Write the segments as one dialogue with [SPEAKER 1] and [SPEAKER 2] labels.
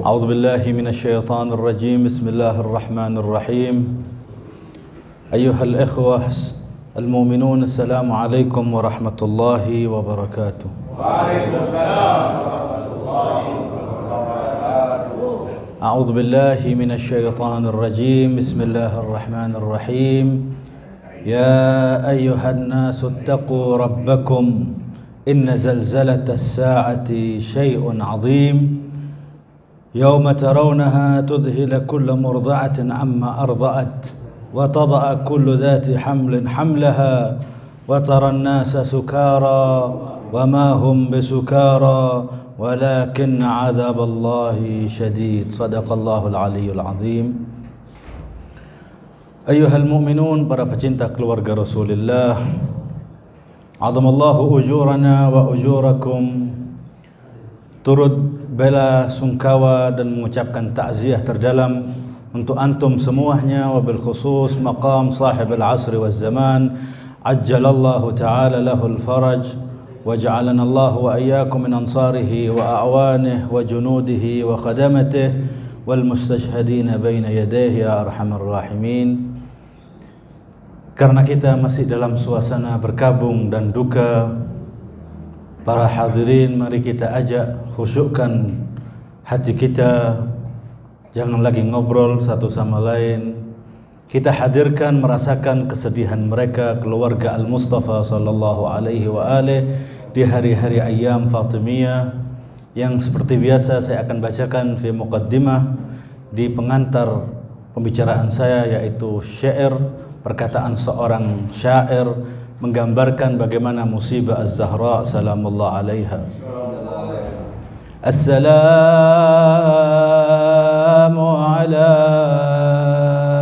[SPEAKER 1] أعوذ بالله من الشيطان الرجيم. بسم الله الرحمن الرحيم. أيها الإخوة المؤمنون، السلام عليكم ورحمة الله وبركاته.
[SPEAKER 2] وعليكم السلام ورحمة الله وبركاته.
[SPEAKER 1] أعوذ بالله من الشيطان الرجيم. بسم الله الرحمن الرحيم. يا أيها الناس اتقوا ربكم إن زلزلة الساعة شيء عظيم يوم ترونها تذهل كل مرضعة عما أرضعت وتضع كل ذات حمل حملها وترى الناس سكارى وما هم بسكارى ولكن عذاب الله شديد. صدق الله العلي العظيم. Ayyuhal mu'minun, para pecinta keluarga Rasulullah, azamallahu ujurana wa ujurakum. Turut bela sungkawa dan mengucapkan takziah terdalam untuk antum semuanya, wabil khusus maqam sahib al-asr wal zaman, ajjalallahu ta'ala lahul faraj wa ja'alana Allah wa iyyakum min ansarihi wa a'wanihi wa junudihi wa khadamatihi wal mustashhadina baina yadayhi ya arhamar rahimin. Karena kita masih dalam suasana berkabung dan duka, para hadirin, mari kita ajak khusyukkan hati kita. Jangan lagi ngobrol satu sama lain. Kita hadirkan merasakan kesedihan mereka, keluarga Al-Mustafa sallallahu alaihi wa alihi di hari-hari ayyam Fatimiyah, yang seperti biasa saya akan bacakan fi muqaddimah di pengantar pembicaraan saya, yaitu syair, perkataan seorang syair menggambarkan bagaimana musibah Az-Zahra salamullah alaiha. Assalamu ala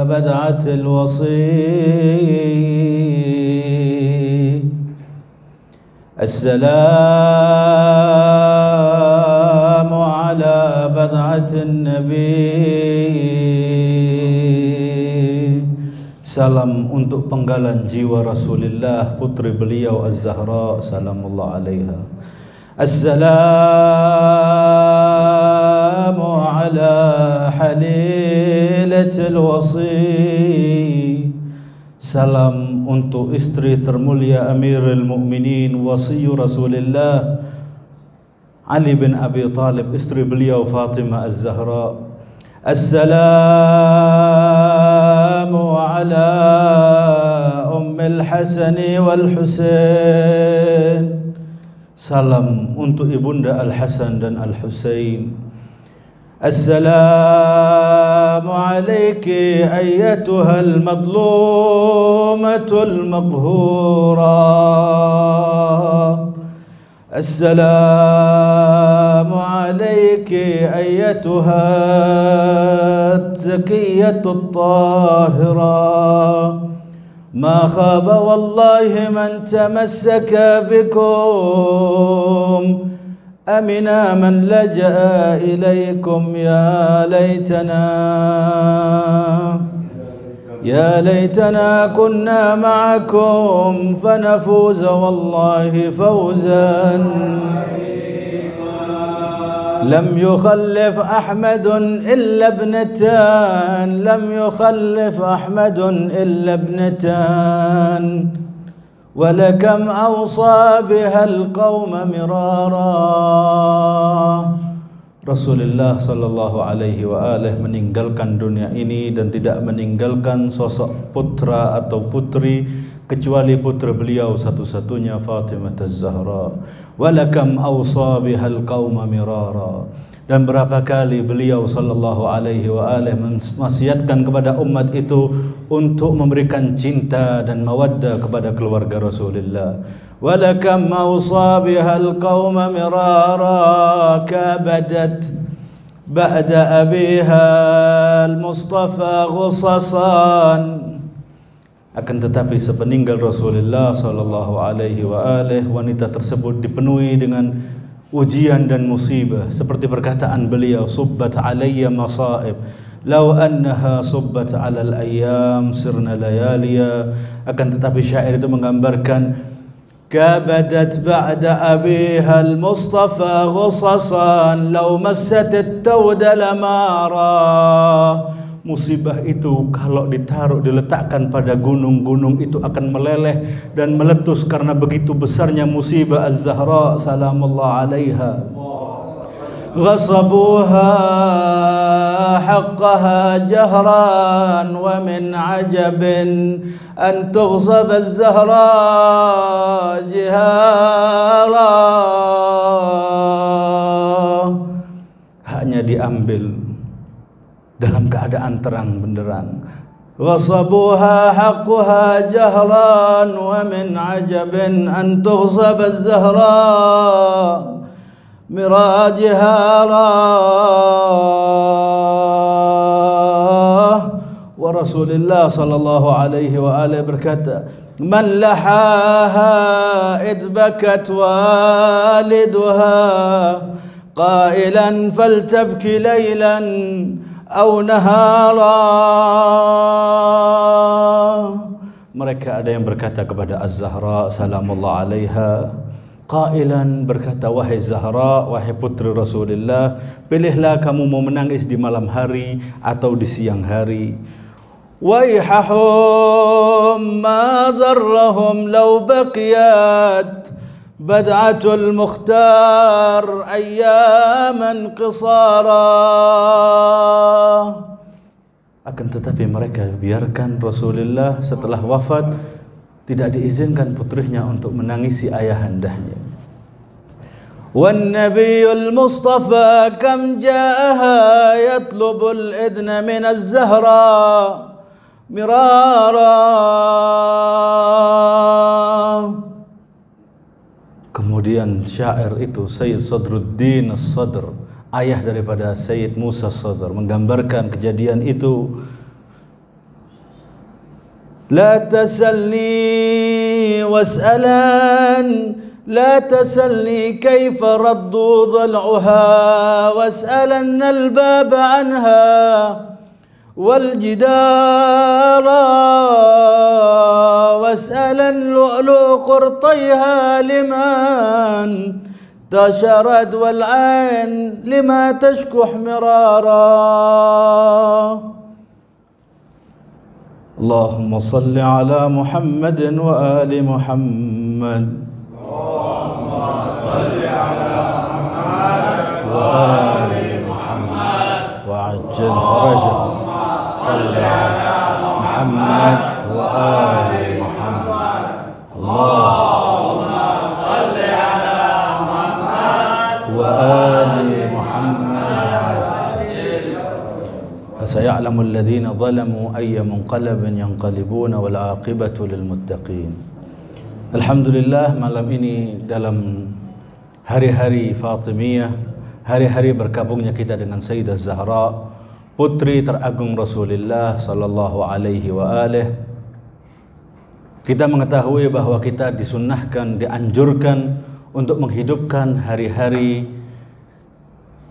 [SPEAKER 1] bad'atil wasi, Assalamu ala bad'atin nabi. Salam untuk penggalan jiwa Rasulullah, putri beliau Az-Zahra salamullah alaiha. Assalamu ala halilatil wasi. Salam untuk istri termulia Amirul Mukminin, wasi Rasulullah Ali bin Abi Talib, istri beliau Fatimah Az-Zahra. Assalamu ala ummil Hasani wal Husain. Salam untuk ibunda Al-Hasan dan Al-Husain. Assalamu alayki ayyatuhal madlumatul maghhura. Assalamu alayki ayyatuha zakiyatut tahira. Ma khaba wallahi man tamassaka bikum amina man laja'a ilaykum. Ya laytana kunna ma'akum fanafuza wallahi fawzan lam yukhallif Ahmadun illa ibnatan, lam yukhallif Ahmadun illa ibnatan, walakam awsa bihal qawma mirara. Rasulullah sallallahu alaihi wa alihi meninggalkan dunia ini dan tidak meninggalkan sosok putra atau putri kecuali putra beliau satu-satunya, Fatimah Az-Zahra. Walakam awsa bihal qauma mirara. Dan berapa kali beliau sallallahu alaihi wa alihi mewasiatkan kepada umat itu untuk memberikan cinta dan mawaddah kepada keluarga Rasulullah. Walakam awsa bihal qauma mirara kabadat ba'da abiha al-Mustafa ghusasan. Akan tetapi sepeninggal Rasulullah sallallahu alaihi wa alihi, wanita tersebut dipenuhi dengan ujian dan musibah, seperti perkataan beliau, subbat alayya masaib law annaha subbat alal ayyam sirna layaliya. Akan tetapi syair itu menggambarkan كبدت بعد أبيها المصطفى غصصا لو مست التود لمارا. Musibah itu kalau diletakkan pada gunung-gunung itu akan meleleh dan meletus karena begitu besarnya musibah Az-Zahra salamullah alaiha. Ghasabuha haqqaha jahran wa min ajabin an tughsab Az-Zahra jihara. Hanya diambil dalam keadaan terang benderang. Ghasabuha haqquha jahran wa min ajabin an tughsab Az-Zahra mirajihara. Wa Rasulullah sallallahu alaihi wa alihi berkata, man lahaha id bakat waliduha qailan faltabki laylan aw nahara. Mereka ada yang berkata kepada Az-Zahra salamullah alaiha, qailan, berkata, wahai Zahra, wahai putri Rasulullah, pilihlah kamu mau menangis di malam hari atau di siang hari. Waihahum ma dharrahum law baqiyat bad'atul mukhtar ayyaman qisara. Akan tetapi mereka biarkan Rasulullah setelah wafat tidak diizinkan putrinya untuk menangisi ayahandanya. Wan nabiyul mustafa kam jaaha yatlubul idna min az-Zahra mirara. Kemudian syair itu Sayyid Sadruddin As-Sadr, ayah daripada Sayyid Musa As-Sadr, menggambarkan kejadian itu. La tasalni was'alan, la tasalni kaifa raddu dhal'uha was'alanna al-bab anha wal jidara was'alan lu'lu qurtayha liman tasharad wal 'ain lima tashkuh mirara. Allahumma salli ala Muhammadin wa ali Muhammad. Allahumma salli ala Muhammad wa ali Muhammad wa ajjal farajah. Salli ala Muhammad wa ali Muhammad. Allahumma salli ala Muhammad wa ali Muhammad. فسيعلم الذين ظلموا أي منقلب ينقلبون والعاقبة للمتقين. Alhamdulillah, malam ini dalam hari-hari Fatimiyah, hari-hari berkabungnya kita dengan Sayyidah Zahra, putri teragung Rasulullah sallallahu alaihi wa alihi, kita mengetahui bahwa kita disunnahkan, dianjurkan untuk menghidupkan hari-hari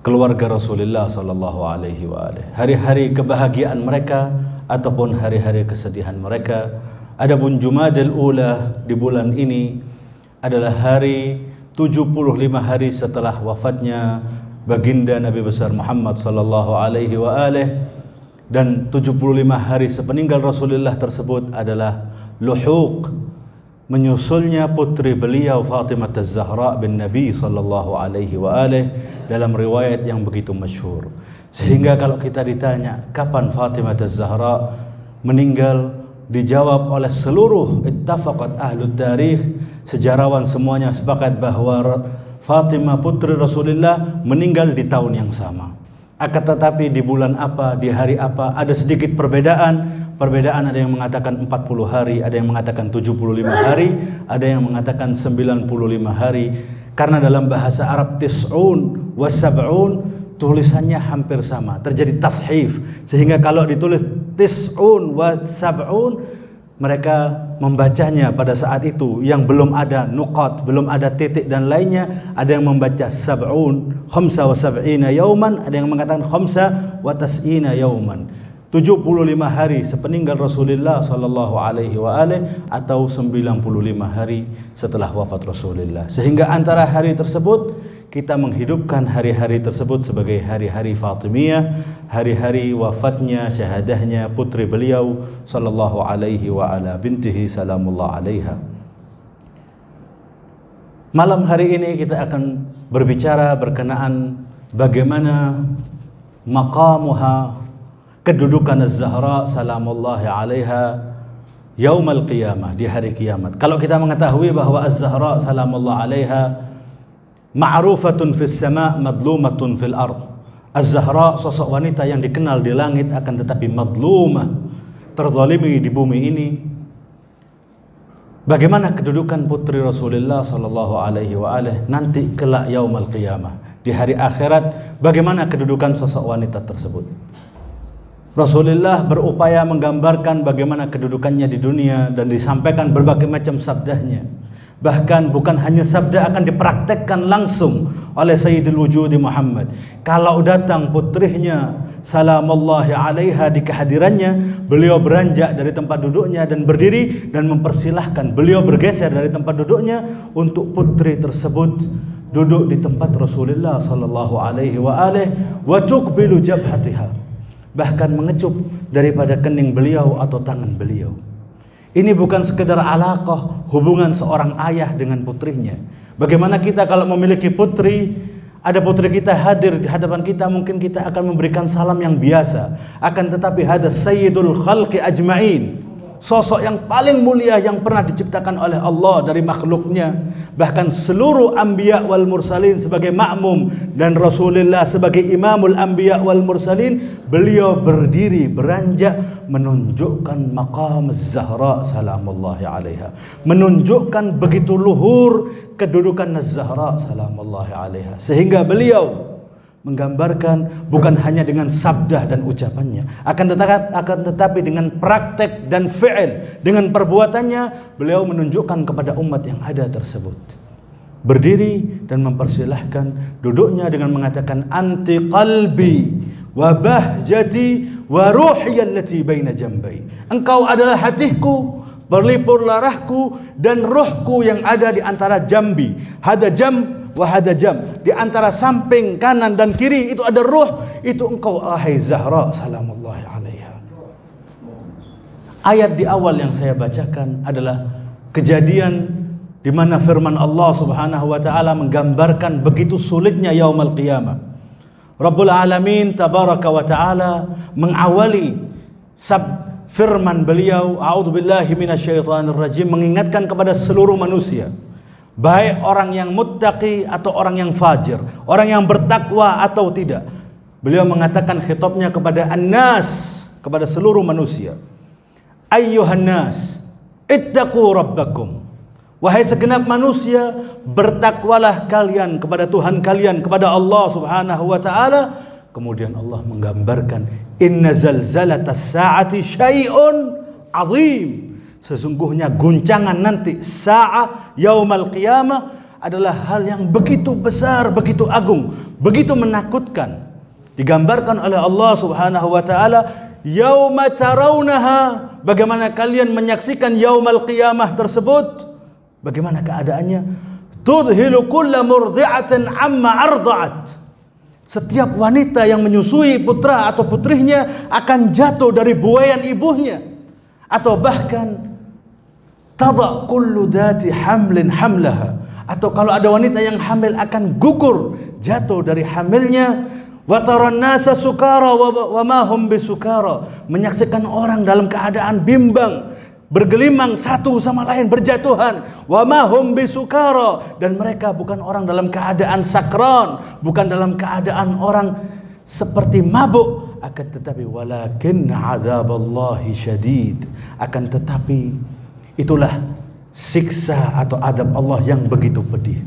[SPEAKER 1] keluarga Rasulullah sallallahu alaihi wa alihi, hari-hari kebahagiaan mereka ataupun hari-hari kesedihan mereka. Adapun Jumadil Ula di bulan ini adalah hari 75 hari setelah wafatnya baginda Nabi besar Muhammad sallallahu alaihi wa alihi, dan 75 hari sepeninggal Rasulullah tersebut adalah luhuq, menyusulnya putri beliau Fatimah Az-Zahra bin Nabi sallallahu alaihi wa alihi dalam riwayat yang begitu masyhur. Sehingga kalau kita ditanya kapan Fatimah Az-Zahra meninggal, dijawab oleh seluruh ittafaqat ahlu tarikh, sejarawan semuanya sepakat bahwa Fatimah putri Rasulullah meninggal di tahun yang sama. Akan tetapi di bulan apa, di hari apa, ada sedikit perbedaan. Perbedaan ada yang mengatakan 40 hari, ada yang mengatakan 75 hari, ada yang mengatakan 95 hari. Karena dalam bahasa Arab tis'un wa sab'un tulisannya hampir sama, terjadi tashif, sehingga kalau ditulis tis'un wa sab'un, mereka membacanya pada saat itu yang belum ada nuqat, belum ada titik dan lainnya. Ada yang membaca sab'un, khamsa wa sab'ina yauman, ada yang mengatakan khamsa wa tas'ina yauman. 75 hari sepeninggal Rasulullah sallallahu alaihi wa alihi atau 95 hari setelah wafat Rasulullah. Sehingga antara hari tersebut kita menghidupkan hari-hari tersebut sebagai hari-hari Fatimiyah, hari-hari wafatnya, syahadahnya putri beliau sallallahu alaihi wa ala bintihi salamullah alaiha. Malam hari ini kita akan berbicara berkenaan bagaimana maqamuha, kedudukan Az-Zahra salamullahi alaiha yaumal qiyamah, di hari kiamat. Kalau kita mengetahui bahwa Az-Zahra salamullahi alaiha ma'rufatun fis sama' madlumatun fil ard. Az-Zahra sosok wanita yang dikenal di langit akan tetapi madlumah, terzalimi di bumi ini. Bagaimana kedudukan putri Rasulullah sallallahu alaihi wa alihi nanti kelak yaumal qiyamah, di hari akhirat, bagaimana kedudukan sosok wanita tersebut? Rasulullah berupaya menggambarkan bagaimana kedudukannya di dunia dan disampaikan berbagai macam sabdanya. Bahkan bukan hanya sabda, akan dipraktekkan langsung oleh Sayyidul Wujudi Muhammad. Kalau datang putrinya salamullahi alaiha di kehadirannya, beliau beranjak dari tempat duduknya dan berdiri dan mempersilahkan beliau bergeser dari tempat duduknya untuk putri tersebut duduk di tempat Rasulullah sallallahu alaihi wa alihi wa tuqbilu jabhatiha, bahkan mengecup daripada kening beliau atau tangan beliau. Ini bukan sekedar alaqah, hubungan seorang ayah dengan putrinya. Bagaimana kita kalau memiliki putri, ada putri kita hadir di hadapan kita, mungkin kita akan memberikan salam yang biasa. Akan tetapi ada sayyidul khalqi ajma'in, sosok yang paling mulia yang pernah diciptakan oleh Allah dari makhluknya. Bahkan seluruh anbiya wal mursalin sebagai makmum dan Rasulullah sebagai imamul anbiya wal mursalin, beliau berdiri beranjak menunjukkan maqam Az-Zahra salamullahi alaiha, menunjukkan begitu luhur kedudukan Az-Zahra salamullahi alaiha, sehingga beliau menggambarkan bukan hanya dengan sabda dan ucapannya, akan tetapi dengan praktek dan fi'il, dengan perbuatannya beliau menunjukkan kepada umat yang ada tersebut. Berdiri dan mempersilahkan, duduknya dengan mengatakan anti qalbi wa bahjati wa ruhi allati baina jambai. Engkau adalah hatiku, berlipur larahku dan rohku yang ada di antara jambi. Hada jam wahada jam, di antara samping kanan dan kiri itu ada ruh, itu engkau ahai Zahra salamullahi alaiha. Ayat di awal yang saya bacakan adalah kejadian di mana firman Allah Subhanahu wa taala menggambarkan begitu sulitnya yaumul qiyamah. Rabbul alamin tabaraka wa taala mengawali firman beliau, a'udzubillahi minasyaitonir rajim, mengingatkan kepada seluruh manusia, baik orang yang muttaqi atau orang yang fajir, orang yang bertakwa atau tidak. Beliau mengatakan khitabnya kepada an-nas, kepada seluruh manusia. Ayyuhan nas, ittaqu rabbakum. Wahai segenap manusia, bertakwalah kalian kepada Tuhan kalian, kepada Allah Subhanahu wa taala. Kemudian Allah menggambarkan inna zalzalatas saati syai'un azim. Sesungguhnya guncangan nanti sa'ah yaumal qiyamah adalah hal yang begitu besar, begitu agung, begitu menakutkan. Digambarkan oleh Allah Subhanahu wa taala, yauma tarawunaha, bagaimana kalian menyaksikan yaumal qiyamah tersebut, bagaimana keadaannya? Tudhilu kulla murdi'atin amma arda'at. Setiap wanita yang menyusui putra atau putrinya akan jatuh dari buaian ibunya, atau bahkan tada kullu dhati hamlin hamlaha, atau kalau ada wanita yang hamil akan gugur jatuh dari hamilnya. Wa taran nasa sukara wa ma hum bisukara, menyaksikan orang dalam keadaan bimbang, bergelimang satu sama lain, berjatuhan. Wa ma hum bisukara, dan mereka bukan orang dalam keadaan sakran, bukan dalam keadaan orang seperti mabuk, akan tetapi walakin adzaballahi syadid, akan tetapi itulah siksa atau adab Allah yang begitu pedih.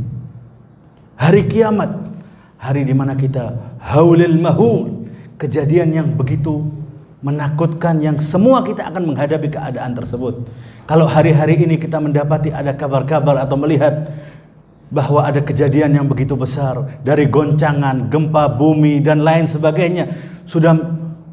[SPEAKER 1] Hari kiamat, hari di mana kita haulil mahul, kejadian yang begitu menakutkan yang semua kita akan menghadapi keadaan tersebut. Kalau hari-hari ini kita mendapati ada kabar-kabar atau melihat bahwa ada kejadian yang begitu besar, dari goncangan, gempa bumi dan lain sebagainya, sudah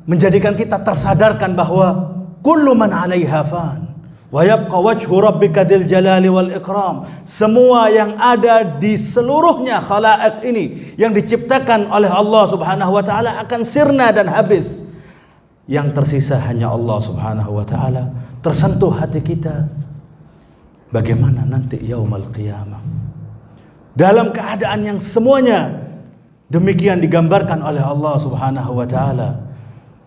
[SPEAKER 1] menjadikan kita tersadarkan bahwa kullu man 'alaiha fan wa yabqa wajhu rabbika dzil jalali wal ikram. Semua yang ada di seluruhnya khalaiq ini yang diciptakan oleh Allah Subhanahu wa taala akan sirna dan habis. Yang tersisa hanya Allah Subhanahu wa taala. Tersentuh hati kita bagaimana nanti yaumul qiyamah, dalam keadaan yang semuanya demikian digambarkan oleh Allah Subhanahu wa taala.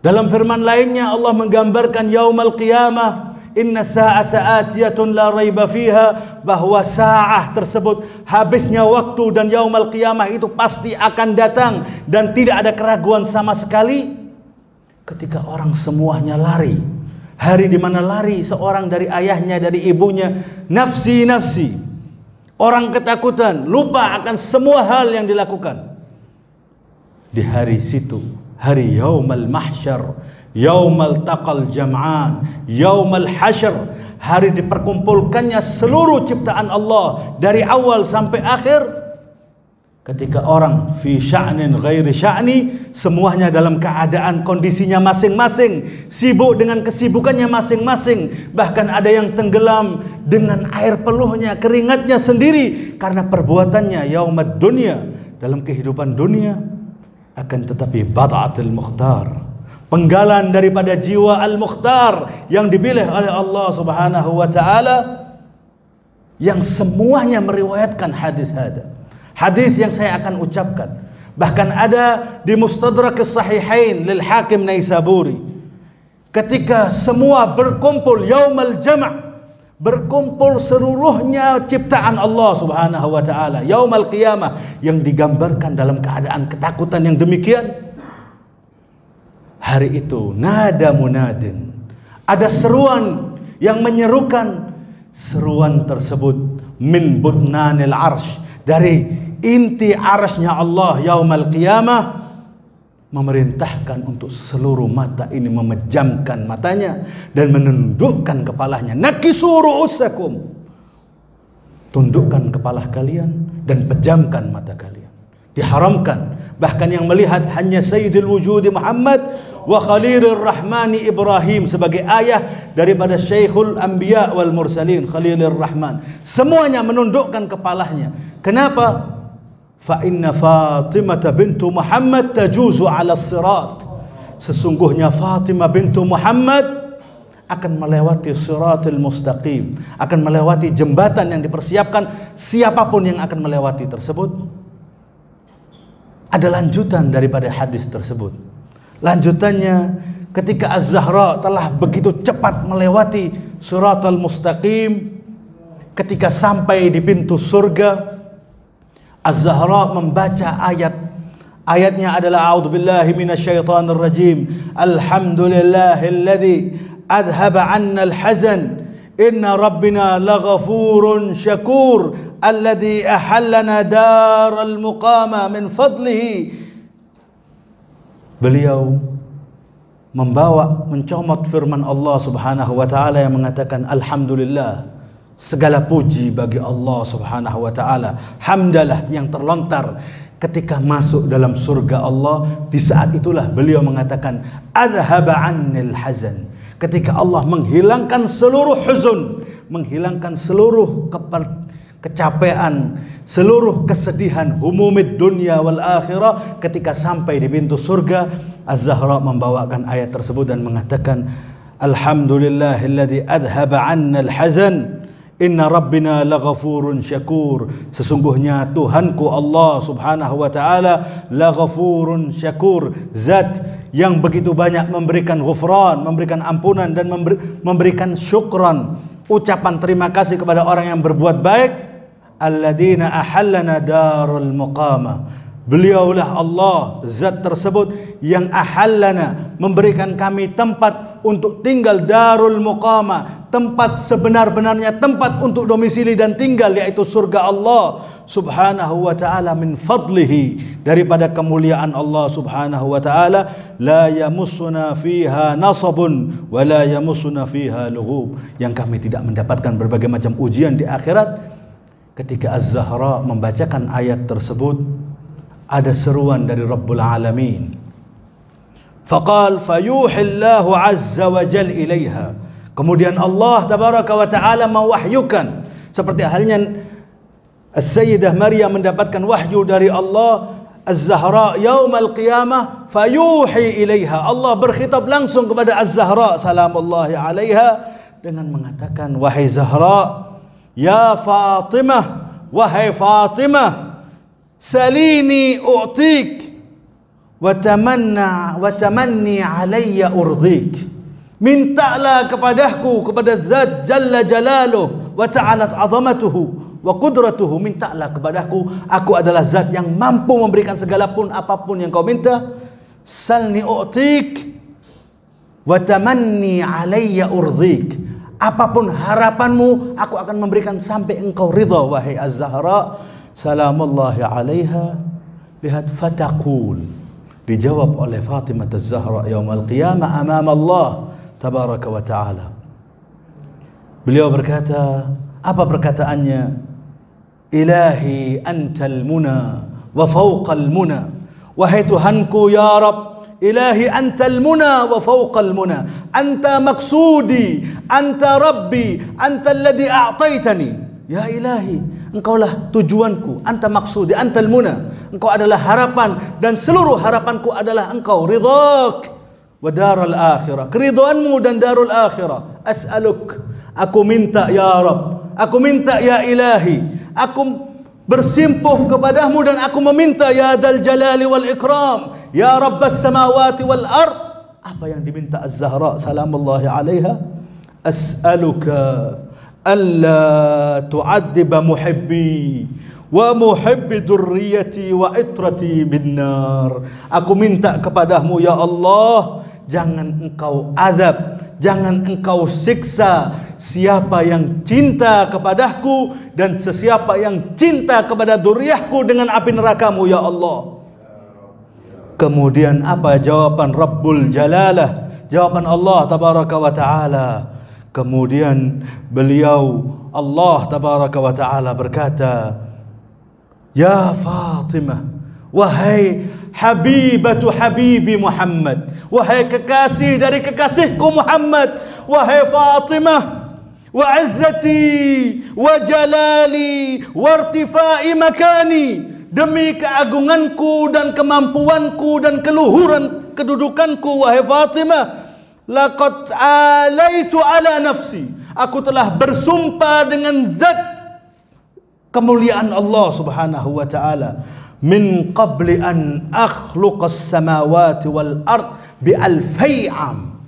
[SPEAKER 1] Dalam firman lainnya Allah menggambarkan yaumul qiyamah, inna sa'ata atiyatun la raiba fiha, bahwa sa'ah tersebut, habisnya waktu dan yaumul qiyamah itu pasti akan datang dan tidak ada keraguan sama sekali. Ketika orang semuanya lari, hari di mana lari seorang dari ayahnya, dari ibunya, nafsi nafsi, orang ketakutan, lupa akan semua hal yang dilakukan. Di hari situ, hari yaumul mahsyar, yaumul taqal jam'an, yaumul hasyr, hari diperkumpulkannya seluruh ciptaan Allah dari awal sampai akhir. Ketika orang fi sya'nin ghairi sya'ni, semuanya dalam keadaan kondisinya masing-masing, sibuk dengan kesibukannya masing-masing, bahkan ada yang tenggelam dengan air peluhnya, keringatnya sendiri karena perbuatannya yaumad dunya, dalam kehidupan dunia. Akan tetapi bad'atul mukhtar, penggalan daripada jiwa al-mukhtar yang dipilih oleh Allah Subhanahu wa taala, yang semuanya meriwayatkan hadis yang saya akan ucapkan. Bahkan ada di Mustadrak as-Sahihain lil Hakim Naisaburi, ketika semua berkumpul yaumul jam', berkumpul seluruhnya ciptaan Allah Subhanahu wa taala yaumul qiyamah, yang digambarkan dalam keadaan ketakutan yang demikian. Hari itu nada munadin, ada seruan yang menyerukan. Seruan tersebut min budnanil arsh, dari inti arsy-Nya Allah yaumul qiyamah, memerintahkan untuk seluruh mata ini memejamkan matanya dan menundukkan kepalanya. Nakisu ru'usakum, tundukkan kepala kalian dan pejamkan mata kalian. Diharamkan, bahkan yang melihat hanya Sayyidul Wujudi Muhammad wa Khalilur Rahmani Ibrahim sebagai ayah daripada Syekhul Anbiya wal Mursalin Khalilur Rahman. Semuanya menundukkan kepalanya. Kenapa? Fa inna Fatimah bintu Muhammad tajuzu 'ala sirat. Sesungguhnya Fatimah bintu Muhammad akan melewati siratul mustaqim, akan melewati jembatan yang dipersiapkan siapapun yang akan melewati tersebut. Ada lanjutan daripada hadis tersebut. Lanjutannya, ketika Az-Zahra telah begitu cepat melewati siratul mustaqim, ketika sampai di pintu surga, Az-Zahra membaca ayatnya adalah a'udzubillahi minasyaitonir rajim, alhamdulillahilladzi adhaba 'anna al-hazan inna rabbina laghafurun syakur alladzi ahallana daral muqama min fadlihi. Beliau mencomot firman Allah Subhanahu wa taala yang mengatakan alhamdulillah, segala puji bagi Allah Subhanahu wa taala, hamdalah yang terlontar ketika masuk dalam surga Allah. Di saat itulah beliau mengatakan adhaba 'annil hazan, ketika Allah menghilangkan seluruh huzun, menghilangkan seluruh kecapean, seluruh kesedihan, humumid dunya wal akhirah. Ketika sampai di pintu surga, Az-Zahra membawakan ayat tersebut dan mengatakan alhamdulillahilladzi adhaba 'annal hazan inna rabbina laghafurun syakur. Sesungguhnya Tuhanku Allah Subhanahu wa taala laghafurun syakur, zat yang begitu banyak memberikan ghufran, memberikan ampunan dan memberikan syukran, ucapan terima kasih kepada orang yang berbuat baik. Alladzina ahallana darul muqama, beliaulah Allah, zat tersebut yang ahallana, memberikan kami tempat untuk tinggal, darul muqama, tempat sebenar-benarnya tempat untuk domisili dan tinggal, yaitu surga Allah Subhanahu wa ta'ala, min fadlihi, daripada kemuliaan Allah Subhanahu wa ta'ala. La yamussuna fiha nasabun wa la yamussuna fiha lughub, yang kami tidak mendapatkan berbagai macam ujian di akhirat. Ketika Az-Zahra membacakan ayat tersebut, ada seruan dari Rabbul Alamin. Faqal fayuhillahu azza wa jal ilaiha. Kemudian Allah tabaraka wa ta'ala mewahyukan, seperti halnya As-Sayyidah Maryam mendapatkan wahyu dari Allah, Az-Zahra yaumal qiyamah fayuhi ilaiha. Allah berkhitab langsung kepada Az-Zahra salamullahi alaiha dengan mengatakan, wahai Zahra, ya Fatimah, wahai Fatimah, salini u'tik wa tamanni alayya urdik. Mintalah kepadaku, kepada Zat Jalla Jalaluh wa ta'alat azamatuhu wa qudratuhu. Mintalah kepadaku, aku adalah Zat yang mampu memberikan segala pun apapun yang kau minta. Salni u'tik wa tamanni alayya urdik. Apapun harapanmu, aku akan memberikan sampai engkau ridha, wahai Az-Zahra salamullahi alaiha. Lihat, fataqul, dijawab oleh Fatimah Az-Zahra yaumul qiyamah amam Allah tabaraka wa ta'ala. Beliau berkata, apa perkataannya? Ilahi antal muna wa fawqal muna. Wahai Tuhanku ya Rabb, ilahi antal muna wa fawqal muna. Anta maksudi, anta rabbi, anta alladhi a'taitani. Ya ilahi, engkaulah tujuanku, anta maksudi, antal muna. Engkau adalah harapan, dan seluruh harapanku adalah engkau. Ridhak wa darul akhirah, keridhaanmu dan darul akhirah. As'aluk, aku minta ya Rabb, aku minta ya ilahi, aku bersimpuh kepadamu dan aku meminta ya dal jalali wal ikram, ya rabbas samawati wal ard. Apa yang diminta Az-Zahra salamullahi alaiha? As'aluka alla tu'addiba muhibbi wa muhibbi durriyati wa itrati binnar. Aku minta kepadamu ya Allah, jangan engkau azab, jangan engkau siksa siapa yang cinta kepadaku dan sesiapa yang cinta kepada dzurriyyahku dengan api nerakamu ya Allah. Kemudian apa jawaban Rabbul Jalalah, jawaban Allah tabaraka wa ta'ala? Kemudian beliau, Allah tabaraka wa ta'ala berkata, ya Fatimah, wahai habibatu habibi Muhammad, wahai kekasih dari kekasihku Muhammad, wahai Fatimah, wa izzati wa jalali wa irtifai makani, demi keagunganku dan kemampuanku dan keluhuran kedudukanku, wahai Fatimah, laqad alaitu ala nafsi, aku telah bersumpah dengan zat kemuliaan Allah subhanahu wa ta'ala, min qabli an akhluqas samawati wal ard bi alfai am.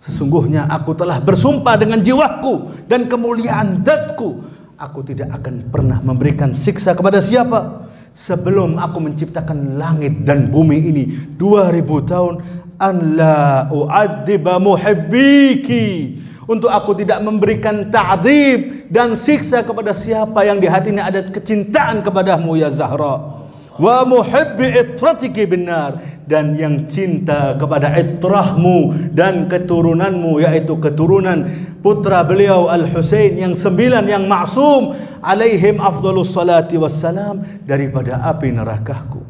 [SPEAKER 1] Sesungguhnya aku telah bersumpah dengan jiwaku dan kemuliaan zatku, aku tidak akan pernah memberikan siksa kepada siapa sebelum aku menciptakan langit dan bumi ini 2000 tahun. An la u'addiba muhibbiki, untuk aku tidak memberikan ta'dzib dan siksa kepada siapa yang di hatinya ada kecintaan kepadamu ya Zahra. Wa muhibbi itratiki binnar, dan yang cinta kepada itrahmu dan keturunanmu, yaitu keturunan putra beliau Al-Husain yang 9 yang maksum alaihim afdhalus salati wassalam daripada api nerakaku.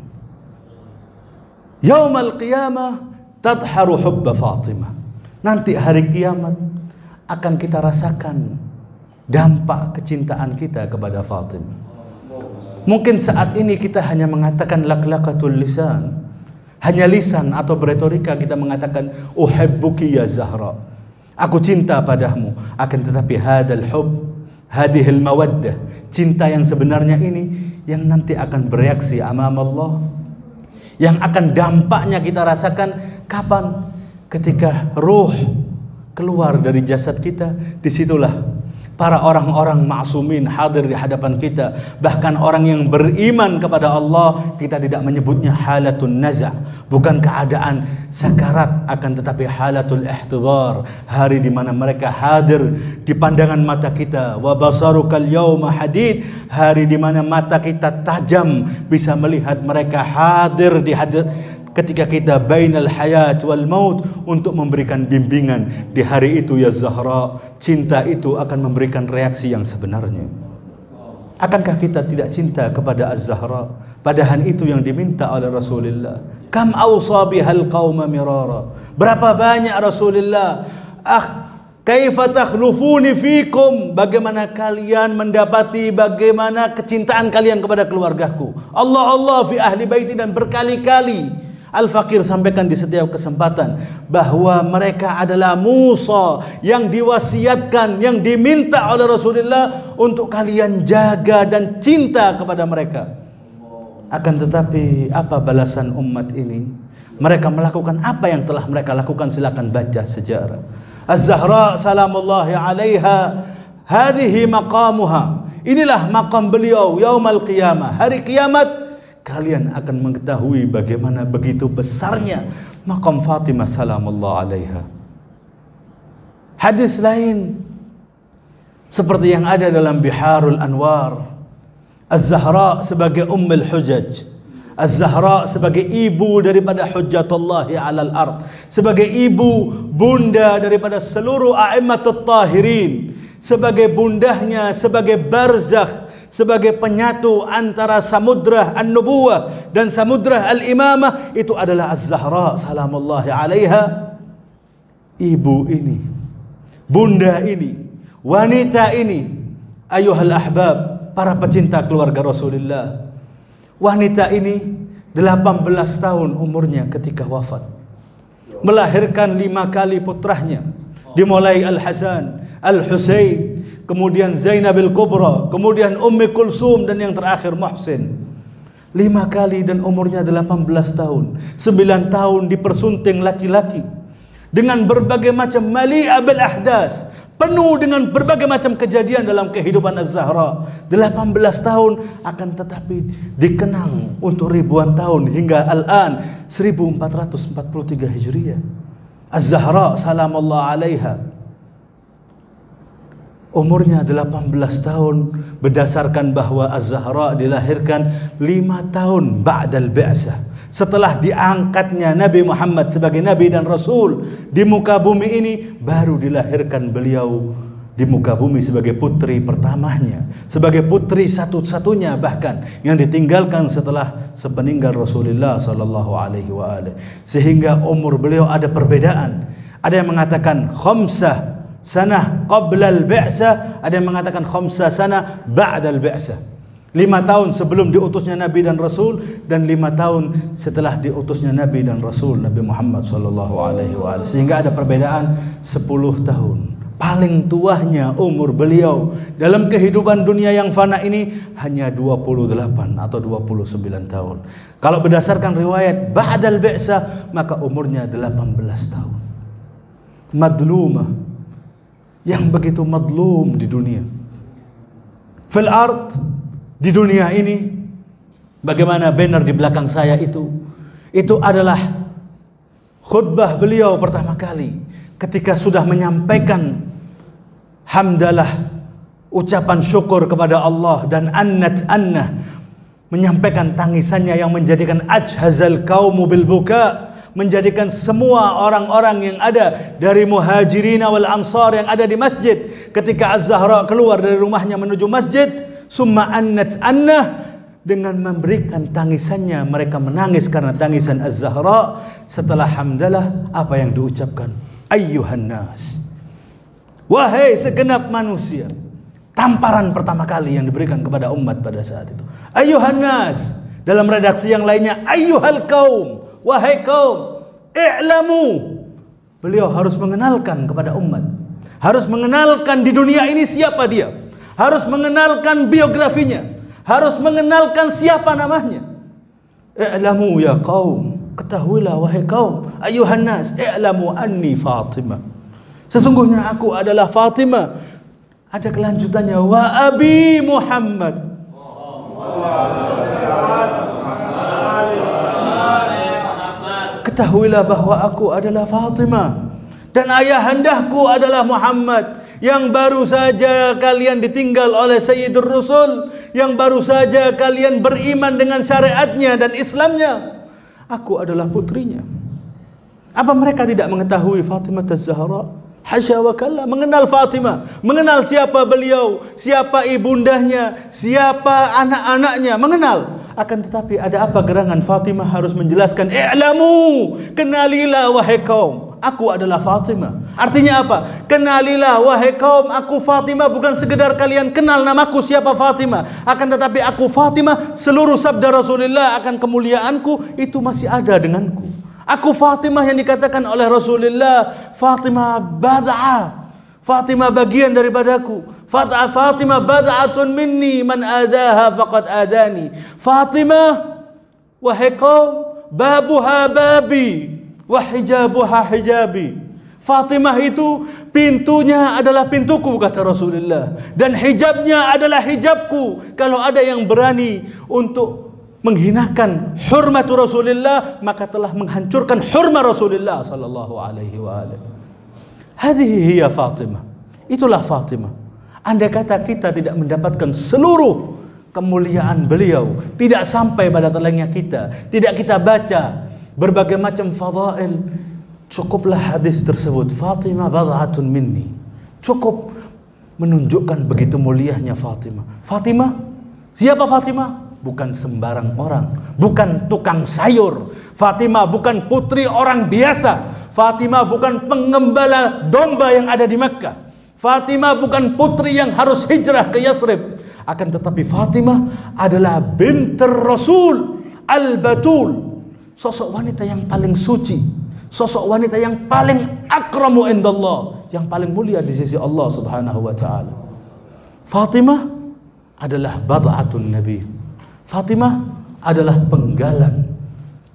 [SPEAKER 1] Yaumal qiyamah tadharu hubba Fatimah. Nanti hari kiamat akan kita rasakan dampak kecintaan kita kepada Fatimah. Mungkin saat ini kita hanya mengatakan laklakatul lisan, hanya lisan atau beretorika kita mengatakan uhibbuki ya Zahra, aku cinta padamu. Akan tetapi hadal hub, hadihil mawaddah, cinta yang sebenarnya ini yang nanti akan bereaksi amam Allah, yang akan dampaknya kita rasakan kapan? Ketika ruh keluar dari jasad kita, disitulah para orang-orang ma'sumin hadir di hadapan kita. Bahkan orang yang beriman kepada Allah, kita tidak menyebutnya halatun naza', bukan keadaan sakarat, akan tetapi halatul ihtidhar, hari di mana mereka hadir di pandangan mata kita. Wa basarukal yauma hadid, hari di mana mata kita tajam bisa melihat mereka hadir ketika kita bainal hayat wal maut untuk memberikan bimbingan. Di hari itu ya Zahra, cinta itu akan memberikan reaksi yang sebenarnya. Akankah kita tidak cinta kepada Az-Zahra? Padahal itu yang diminta oleh Rasulullah. Kam awsa bihal qauma mirara. Berapa banyak Rasulullah, kaifa takhlufuni fikum, bagaimana kalian mendapati bagaimana kecintaan kalian kepada keluargaku. Allah Allah fi ahli baiti, dan berkali-kali Al-Faqir sampaikan di setiap kesempatan bahwa mereka adalah Musa yang diwasiatkan, yang diminta oleh Rasulullah untuk kalian jaga dan cinta kepada mereka. Akan tetapi apa balasan umat ini? Mereka melakukan apa yang telah mereka lakukan? Silakan baca sejarah. Az-Zahra salamullahi alaiha, hadhihi maqamuha. Inilah maqam beliau yaumal qiyamah, hari kiamat. Kalian akan mengetahui bagaimana begitu besarnya maqam Fatimah salamullahi alaiha. Hadis lain seperti yang ada dalam Biharul Anwar, Az-Zahra sebagai Ummul Hujaj, Az-Zahra sebagai ibu daripada Hujjatullahi alal ard, sebagai ibu bunda daripada seluruh a'immatut tahirin, sebagai bundahnya, sebagai barzakh, sebagai penyatu antara samudra an-nubuwah dan samudra al-imamah, itu adalah Az-Zahra salamullahi alaiha. Ibu ini, bunda ini, wanita ini, ayuhal ahbab, para pecinta keluarga Rasulullah, wanita ini 18 tahun umurnya ketika wafat, melahirkan 5 kali putranya, dimulai Al-Hasan, Al-Husain, kemudian Zainabil Kubra, kemudian Ummi Kulsum, dan yang terakhir Muhsin. 5 kali dan umurnya 18 tahun. 9 tahun dipersunting laki-laki dengan berbagai macam mali'a bil ahdas, penuh dengan berbagai macam kejadian dalam kehidupan Az-Zahra. 18 tahun, akan tetapi dikenang untuk ribuan tahun hingga al-an 1443 Hijriah. Az-Zahra salamullahi alaiha, umurnya 18 tahun, berdasarkan bahwa Az-Zahra dilahirkan 5 tahun ba'dal bi'sah, setelah diangkatnya Nabi Muhammad sebagai Nabi dan Rasul di muka bumi ini, baru dilahirkan beliau di muka bumi sebagai putri pertamanya, sebagai putri satu-satunya bahkan yang ditinggalkan setelah sepeninggal Rasulullah sallallahu alaihi wa alihi. Sehingga umur beliau ada perbedaan. Ada yang mengatakan khamsah sanah qabla al-bi'sah, ada yang mengatakan khamsah sanah ba'da al-bi'sah. 5 tahun sebelum diutusnya Nabi dan Rasul, dan 5 tahun setelah diutusnya Nabi dan Rasul Nabi Muhammad sallallahu alaihi wa alihi. Sehingga ada perbedaan 10 tahun. Paling tuanya umur beliau dalam kehidupan dunia yang fana ini hanya 28 atau 29 tahun. Kalau berdasarkan riwayat ba'dal bi'sah, maka umurnya 18 tahun. Madlumah, yang begitu madlum di dunia. Fil ard, di dunia ini, bagaimana banner di belakang saya itu adalah khutbah beliau pertama kali ketika sudah menyampaikan hamdalah, ucapan syukur kepada Allah, dan annah, menyampaikan tangisannya yang menjadikan ajhazal qaumu bil buka, menjadikan semua orang-orang yang ada dari muhajirin wal ansar yang ada di masjid ketika Az-Zahra keluar dari rumahnya menuju masjid, summa annah, dengan memberikan tangisannya, mereka menangis karena tangisan Az-Zahra. Setelah hamdalah, apa yang diucapkan? Ayyuhan nas, wahai segenap manusia. Tamparan pertama kali yang diberikan kepada umat pada saat itu, ayyuhan nas. Dalam redaksi yang lainnya, ayyuhal qaum, wahai kaum, i'lamu. Beliau harus mengenalkan kepada umat, harus mengenalkan di dunia ini siapa dia, harus mengenalkan biografinya, harus mengenalkan siapa namanya. I'lamu ya qaum, ketahuilah wahai kaum, ayyuhan nas, i'lamu anni Fatimah, sesungguhnya aku adalah Fatimah. Ada kelanjutannya, wa abi Muhammad, ketahuilah bahwa aku adalah Fatimah dan ayahandaku adalah Muhammad, yang baru saja kalian ditinggal oleh Sayyidur Rasul, yang baru saja kalian beriman dengan syariatnya dan Islamnya. Aku adalah putrinya. Apa mereka tidak mengetahui Fatimah Az-Zahra? Hasya wa kalla, mengenal Fatimah, mengenal siapa beliau, siapa ibundahnya, siapa anak-anaknya, mengenal. Akan tetapi ada apa gerangan Fatimah harus menjelaskan, "I'lamu, kenalilah wahai kaum, aku adalah Fatimah." Artinya apa? Kenalilah wahai kaum, aku Fatimah, bukan sekedar kalian kenal namaku siapa Fatimah. Akan tetapi aku Fatimah, seluruh sabda Rasulullah akan kemuliaanku itu masih ada denganku. Aku Fatimah yang dikatakan oleh Rasulullah, Fatimah bad'ah, Fatimah bagian daripadaku. Fatimah bad'atun minni, man adaha faqad adani. Fatimah, wahai kaum, babuha babi wa hijabuha hijabi. Fatimah itu pintunya adalah pintuku, kata Rasulullah, dan hijabnya adalah hijabku. Kalau ada yang berani untuk menghinakan hormat Rasulullah, maka telah menghancurkan hormat Rasulullah sallallahu alaihi wa alihi. Hadhihi hiya Fatimah. Itulah Fatimah. Andai kata kita tidak mendapatkan seluruh kemuliaan beliau, tidak sampai pada telinga kita, tidak kita baca berbagai macam fadail, cukuplah hadis tersebut, Fatimah bad'atun minni. Cukup menunjukkan begitu mulianya Fatimah. Fatimah, siapa Fatimah? Bukan sembarang orang, bukan tukang sayur. Fatimah bukan putri orang biasa. Fatimah bukan pengembala domba yang ada di Makkah. Fatimah bukan putri yang harus hijrah ke Yathrib. Akan tetapi Fatimah adalah bintur Rasul al-Batul, sosok wanita yang paling suci, sosok wanita yang paling akramu indallah, yang paling mulia di sisi Allah Subhanahu wa taala. Fatimah adalah bad'atun Nabi. Fatimah adalah penggalan.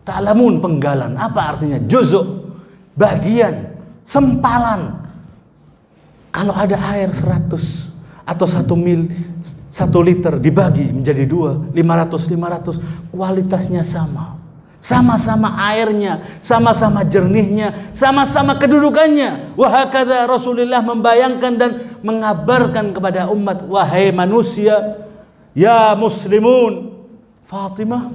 [SPEAKER 1] Ta'lamun, penggalan apa artinya? Juzuk, bagian, sempalan. Kalau ada air 100 atau 1 mil, 1 liter dibagi menjadi 2, 500, kualitasnya sama. Sama-sama airnya, sama-sama jernihnya, sama-sama kedudukannya. Wahakadha Rasulullah membayangkan dan mengabarkan kepada umat, wahai manusia, ya muslimun, Fatimah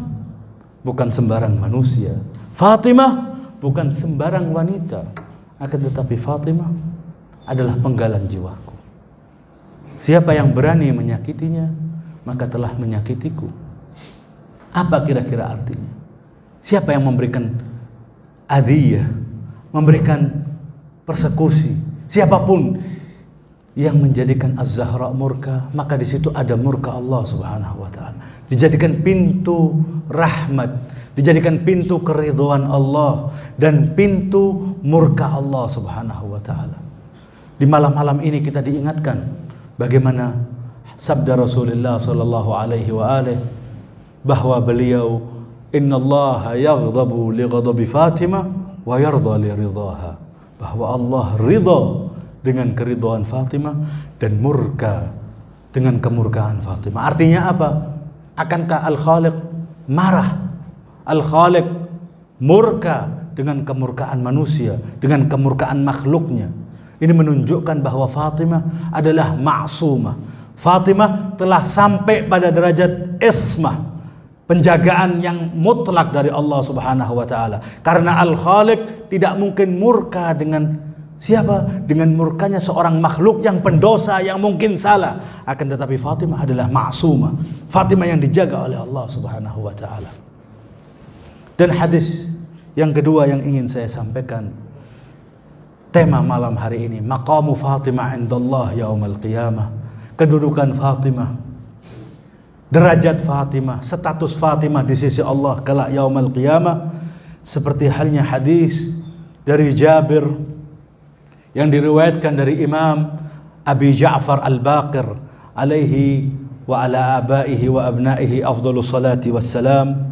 [SPEAKER 1] bukan sembarang manusia. Fatimah bukan sembarang wanita. Akan tetapi Fatimah adalah penggalan jiwaku. Siapa yang berani menyakitinya, maka telah menyakitiku. Apa kira-kira artinya? Siapa yang memberikan adiyah, memberikan persekusi, siapapun yang menjadikan Az-Zahra murka, maka di situ ada murka Allah Subhanahu wa taala. Dijadikan pintu rahmat, dijadikan pintu keridhaan Allah dan pintu murka Allah Subhanahu wa taala. Di malam-malam ini kita diingatkan bagaimana sabda Rasulullah sallallahu alaihi wa alihi bahwa beliau, innallaha yaghdabu li ghadabi Fatimah wa yarda li ridaha, bahwa Allah ridha dengan keridhaan Fatimah dan murka dengan kemurkaan Fatimah. Artinya apa? Akankah Al-Khaliq marah? Al-Khaliq murka dengan kemurkaan manusia, dengan kemurkaan makhluknya. Ini menunjukkan bahwa Fatimah adalah ma'sumah. Fatimah telah sampai pada derajat ismah, penjagaan yang mutlak dari Allah Subhanahu wa taala. Karena Al-Khaliq tidak mungkin murka dengan siapa? Dengan murkanya seorang makhluk yang pendosa, yang mungkin salah. Akan tetapi Fatimah adalah ma'sumah. Fatimah yang dijaga oleh Allah Subhanahu wa taala. Dan hadis yang kedua yang ingin saya sampaikan, tema malam hari ini, maqamu Fatimah indallah yaumil qiyamah. Kedudukan Fatimah, derajat Fatimah, status Fatimah di sisi Allah kelak yaumil qiyamah, seperti halnya hadis dari Jabir yang diriwayatkan dari Imam Abi Ja'far Al-Baqir alaihi wa ala abaihi wa abnaihi afdhalus salati wassalam.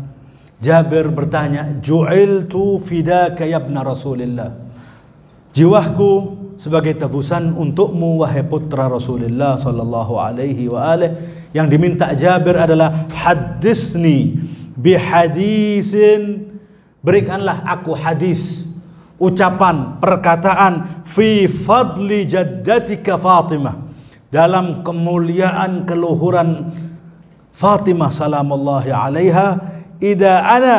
[SPEAKER 1] Jabir bertanya, ju'iltu fidaka ya ibna Rasulillah, jiwaku sebagai tebusan untukmu wahai putra Rasulullah sallallahu alaihi wa alihi. Yang diminta Jabir adalah hadisni bihadisin, berikanlah aku hadis, ucapan, perkataan fi fadli jaddatika Fatimah, dalam kemuliaan keluhuran Fatimah salamullahi alaiha. Idza ana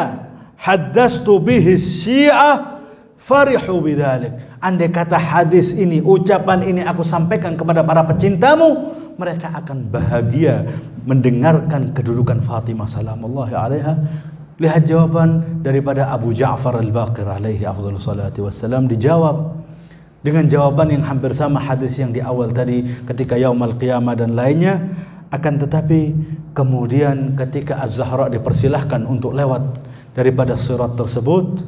[SPEAKER 1] haddastu bihi syiah farihu bidzalik. Andai kata hadis ini, ucapan ini aku sampaikan kepada para pecintamu, mereka akan bahagia mendengarkan kedudukan Fatimah salamullahi alaiha. Lihat jawaban daripada Abu Ja'far al-Baqir alaihi afdhalus salati wassalam, dijawab dengan jawaban yang hampir sama hadis yang di awal tadi ketika yaumul qiyamah dan lainnya. Akan tetapi kemudian ketika Az-Zahra dipersilahkan untuk lewat daripada sirat tersebut,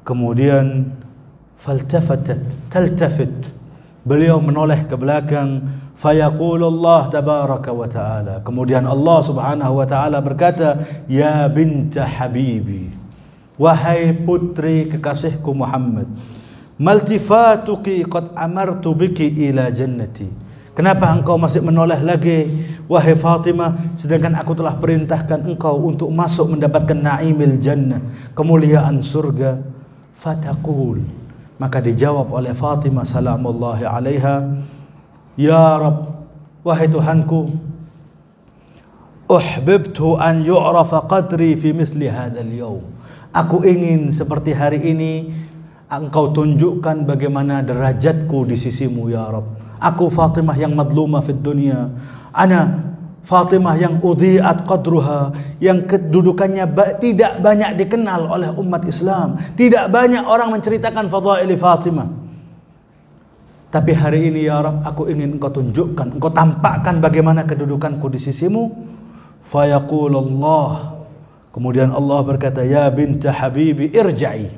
[SPEAKER 1] kemudian taltafit, beliau menoleh ke belakang, fayaqulullah tabaraka wa ta'ala, kemudian Allah subhanahu wa ta'ala berkata, ya binta habibi, wahai putri kekasihku Muhammad, maltifatuki qad amartu biki ila jannati, kenapa engkau masih menoleh lagi wahai Fatimah, sedangkan aku telah perintahkan engkau untuk masuk mendapatkan na'imil jannah, kemuliaan surga. Fataqul, maka dijawab oleh Fatimah salamullahi alaiha, ya Rabb, wahai Tuhanku, uhbibtu an yu'rafa qadri fi misli hadzal yaum, aku ingin seperti hari ini engkau tunjukkan bagaimana derajatku di sisimu ya Rabb. Aku Fatimah yang madlumah fid dunia, ana Fatimah yang udhi'at qadruha, yang kedudukannya tidak banyak dikenal oleh umat Islam, tidak banyak orang menceritakan fadaili Fatimah. Tapi hari ini ya Rabb, aku ingin engkau tunjukkan, engkau tampakkan bagaimana kedudukanku di sisimu. Fayaqulullah, kemudian Allah berkata, ya binta habibi irja'i,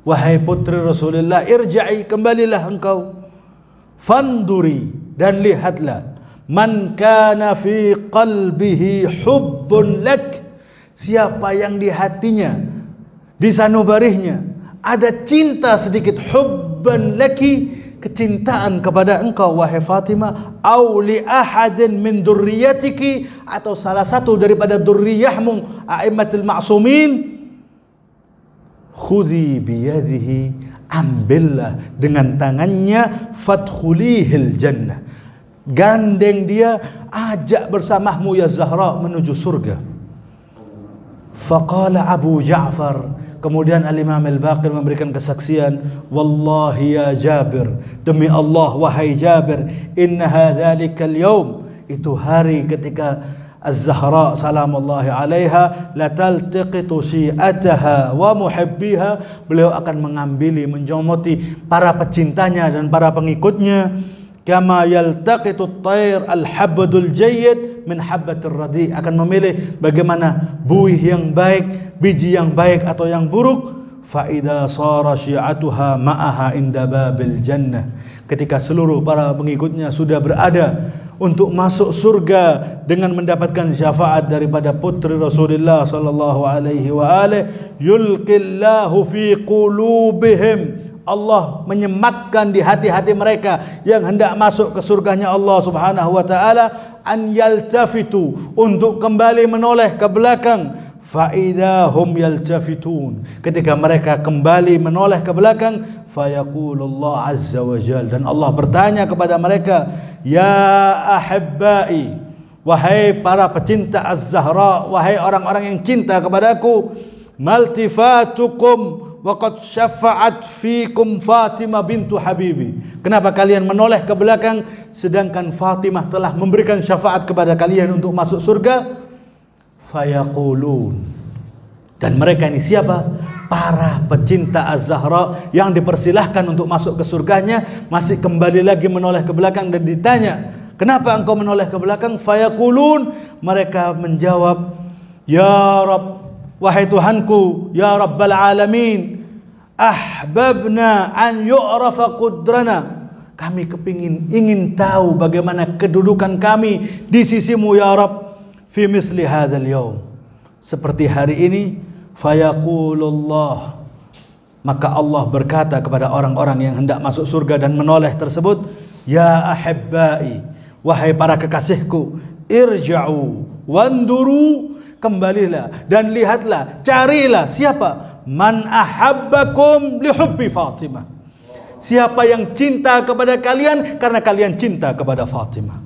[SPEAKER 1] wahai putri Rasulullah, irja'i, kembalilah engkau, fanduri, dan lihatlah, man kana fi qalbihi hubbun lak, siapa yang di hatinya, di sanubarihnya ada cinta sedikit, hubban laki, kecintaan kepada engkau wahai Fatimah, au li ahadin min dzurriyyatiki, atau salah satu daripada dzurriyyahmu a'immatul ma'sumin, khudhi biyadihi, ambillah dengan tangannya, fadkhulihil jannah, gandeng dia, ajak bersamamu ya Zahra menuju surga. Faqala Abu Ja'far, kemudian Al-Imam Al-Baqir memberikan kesaksian, wallahi ya Jabir, demi Allah wahai Jabir, inna hadzalikal yaum, itu hari ketika Az-Zahra salamullahi alaiha lataltaqitu syi'ataha wa muhibbiha, beliau akan mengambil, menjomoti para pecintanya dan para pengikutnya, kama yaltaqitu at-tayr al-habdul jayyid min habbatir radi, akan memilih bagaimana buih yang baik, biji yang baik atau yang buruk. Fa idza sara syi'atuha ma'aha inda babil jannah, ketika seluruh para pengikutnya sudah berada untuk masuk surga dengan mendapatkan syafaat daripada putri Rasulullah sallallahu alaihi wa alihi, yulqillahu fi qulubihim, Allah menyematkan di hati-hati mereka yang hendak masuk ke surganya Allah subhanahu wa ta'ala, an yaltafitu, untuk kembali menoleh ke belakang, fa idahum yaltafitun, ketika mereka kembali menoleh ke belakang, fayaqulullah azza wa jal, dan Allah bertanya kepada mereka, ya ahibbai, wahai para pecinta Az-Zahra, wahai orang-orang yang cinta kepadaku, maltifatukum waqad syafa'at fikum Fatimah bintu Habibi, kenapa kalian menoleh ke belakang sedangkan Fatimah telah memberikan syafaat kepada kalian untuk masuk surga? Fayaqulun, dan mereka ini siapa? Para pecinta Az-Zahra yang dipersilahkan untuk masuk ke surganya, masih kembali lagi menoleh ke belakang dan ditanya, kenapa engkau menoleh ke belakang? Fayaqulun, mereka menjawab, ya Rabb, wahai Tuhanku, ya Rabbal Alamin, ahbabna an yu'rafa qudrana, kami ingin tahu bagaimana kedudukan kami di sisimu ya Rabb, fi misli hadzal yaum, seperti hari ini. Fayaqulullah, maka Allah berkata kepada orang-orang yang hendak masuk surga dan menoleh tersebut, ya ahibbai, wahai para kekasihku, irja'u wanduru, kembalilah dan lihatlah, carilah siapa, man ahabbakum lihubbi Fatimah, siapa yang cinta kepada kalian karena kalian cinta kepada Fatimah.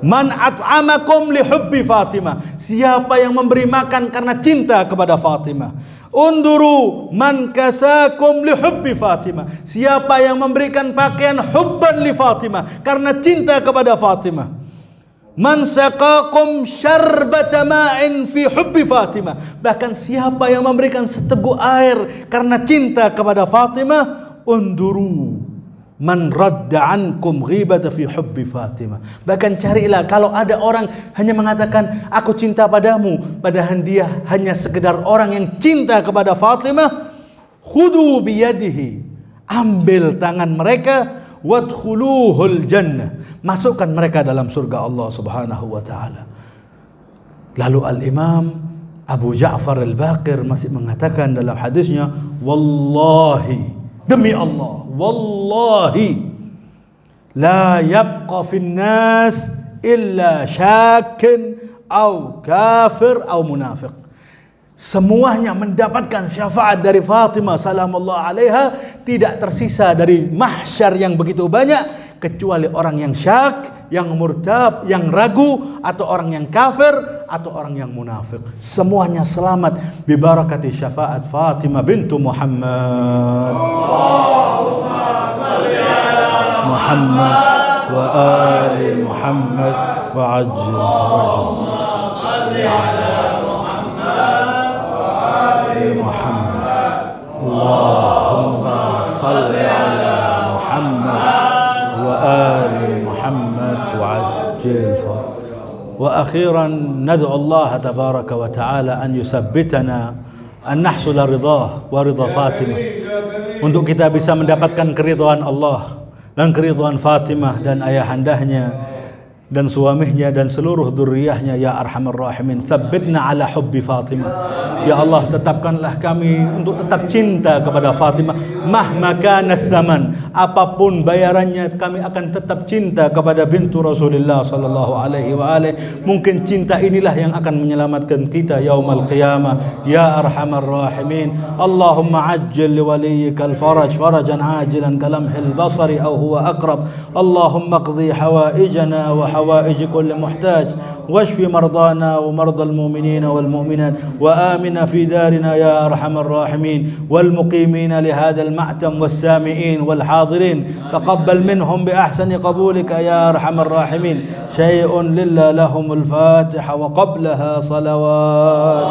[SPEAKER 1] Man at'amakum lihubbi Fatimah, siapa yang memberi makan karena cinta kepada Fatimah. Unduru man kasakum lihubbi Fatimah, siapa yang memberikan pakaian hubban li Fatimah, karena cinta kepada Fatimah. Man saqakum syarbata ma'in fi hubbi Fatimah. Bahkan siapa yang memberikan seteguk air karena cinta kepada Fatimah, unduru man radda ankum ghibata fi hubbi Fatimah. Bahkan carilah kalau ada orang hanya mengatakan aku cinta padamu, padahal dia hanya sekedar orang yang cinta kepada Fatimah, khudu biyadihi, ambil tangan mereka, wadkhuluhul jannah, masukkan mereka dalam surga Allah Subhanahu wa taala. Lalu Al-Imam Abu Ja'far Al-Baqir masih mengatakan dalam hadisnya, wallahi, demi Allah, wallahi la yabqa fin nas illa syakin au kafir au munafiq. Semuanya mendapatkan syafaat dari Fatimah salamullah alaiha, tidak tersisa dari mahsyar yang begitu banyak kecuali orang yang syak, yang murtab, yang ragu, atau orang yang kafir, atau orang yang munafik. Semuanya selamat bibarakati syafaat Fatimah bintu Muhammad. Allahumma salli ala Muhammad wa ali Muhammad wa ajil farajahum. Allahumma salli ala Muhammad, Allahumma salli ala Muhammad wa ali Muhammad wa ajil farajahum. Wa akhiran nad'u Allah tabaraka wa ta'ala an yusabbitana an nahsula ridah wa ridha Fatimah, untuk kita bisa mendapatkan keridhaan Allah dan keridhaan Fatimah dan ayahandahnya dan suaminya dan seluruh dzurriyyahnya, ya arhamar rahimin. Sabbitna ala hubbi Fatimah, ya Allah, tetapkanlah kami untuk tetap cinta kepada Fatimah, mahma kana tsaman, apapun bayarannya kami akan tetap cinta kepada bintu Rasulullah sallallahu alaihi wa alihi. Mungkin cinta inilah yang akan menyelamatkan kita yaumul qiyamah, ya arhamar rahimin. Allahumma ajjil li waliyyikal faraj farajan ajilan kalamhil basari aw huwa aqrab. Allahumma qdi hawaijana wa حوائج كل محتاج، واشف مرضانا ومرضى المؤمنين والمؤمنات، وآمنا في دارنا يا أرحم الراحمين، والمقيمين لهذا المعتم والسامعين والحاضرين، تقبل منهم بأحسن قبولك يا أرحم الراحمين. شيء لله لهم الفاتحة وقبلها صلوات.